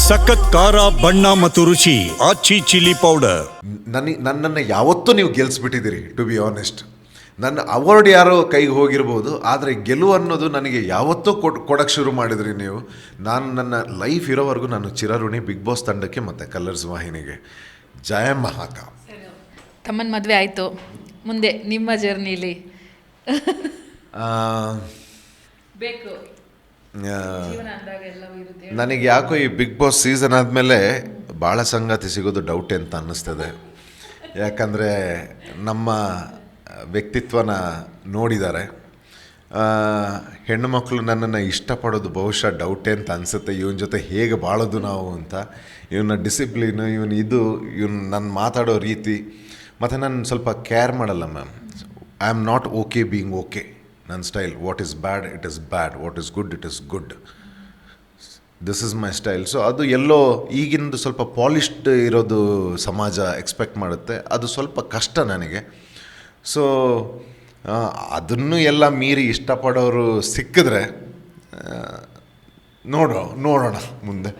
ಸಖತ್ ಖಾರ ಬಣ್ಣ ಮತ್ತು ರುಚಿ ಆಚಿ ಚಿಲ್ಲಿ ಪೌಡರ್. ನನ್ನನ್ನು ಯಾವತ್ತೂ ನೀವು ಗೆಲ್ಲಿಸ್ಬಿಟ್ಟಿದ್ದೀರಿ, ಟು ಬಿ ಆನೆಸ್ಟ್. ನನ್ನ ಅವಾರ್ಡ್ ಯಾರೋ ಕೈಗೆ ಹೋಗಿರ್ಬೋದು, ಆದರೆ ಗೆಲುವು ಅನ್ನೋದು ನನಗೆ ಯಾವತ್ತೂ ಕೊಡೋಕ್ಕೆ ಶುರು ಮಾಡಿದ್ರಿ ನೀವು. ನಾನು ನನ್ನ ಲೈಫ್ ಇರೋವರೆಗೂ ನಾನು ಚಿರಋಣಿ ಬಿಗ್ ಬಾಸ್ ತಂಡಕ್ಕೆ ಮತ್ತು ಕಲರ್ಸ್ ವಾಹಿನಿಗೆ. ಜಯ ಮಹಾಕಾಲ್. ತಮ್ಮನ ಮದುವೆ ಆಯಿತು, ಮುಂದೆ ನಿಮ್ಮ ಜರ್ನಿಲಿ ಬೇಕು ಜೀವನ ಅಂದಾಗ ಎಲ್ಲವೂ ಇರುತ್ತೆ. ನನಗೆ ಯಾಕೋ ಈ ಬಿಗ್ ಬಾಸ್ ಸೀಸನ್ ಆದಮೇಲೆ ಭಾಳ ಸಂಗಾತಿ ಸಿಗೋದು ಡೌಟೇ ಅಂತ ಅನ್ನಿಸ್ತದೆ. ಯಾಕಂದರೆ ನಮ್ಮ ವ್ಯಕ್ತಿತ್ವನ ನೋಡಿದ್ದಾರೆ. ಹೆಣ್ಣು ಮಕ್ಕಳು ನನ್ನನ್ನು ಇಷ್ಟಪಡೋದು ಬಹುಶಃ ಡೌಟೇ ಅಂತ ಅನಿಸುತ್ತೆ. ಇವನ ಜೊತೆ ಹೇಗೆ ಬಾಳೋದು ನಾವು ಅಂತ, ಇವನ ಡಿಸಿಪ್ಲಿನು, ಇವನು ನನ್ನ ಮಾತಾಡೋ ರೀತಿ, ಮತ್ತು ನಾನು ಸ್ವಲ್ಪ ಕೇರ್ ಮಾಡಲ್ಲ ma'am. I am not okay being okay. ನನ್ನ style, what is bad it is bad, what is good it is good, this is my style. So ಅದು ಎಲ್ಲೋ ಈಗಿಂದು ಸ್ವಲ್ಪ ಪಾಲಿಷ್ಡ್ ಇರೋದು ಸಮಾಜ ಎಕ್ಸ್ಪೆಕ್ಟ್ ಮಾಡುತ್ತೆ, ಅದು ಸ್ವಲ್ಪ ಕಷ್ಟ ನನಗೆ. ಸೊ ಅದನ್ನು ಎಲ್ಲ ಮೀರಿ ಇಷ್ಟಪಡೋರು ಸಿಕ್ಕಿದ್ರೆ ನೋಡೋಣ ಮುಂದೆ.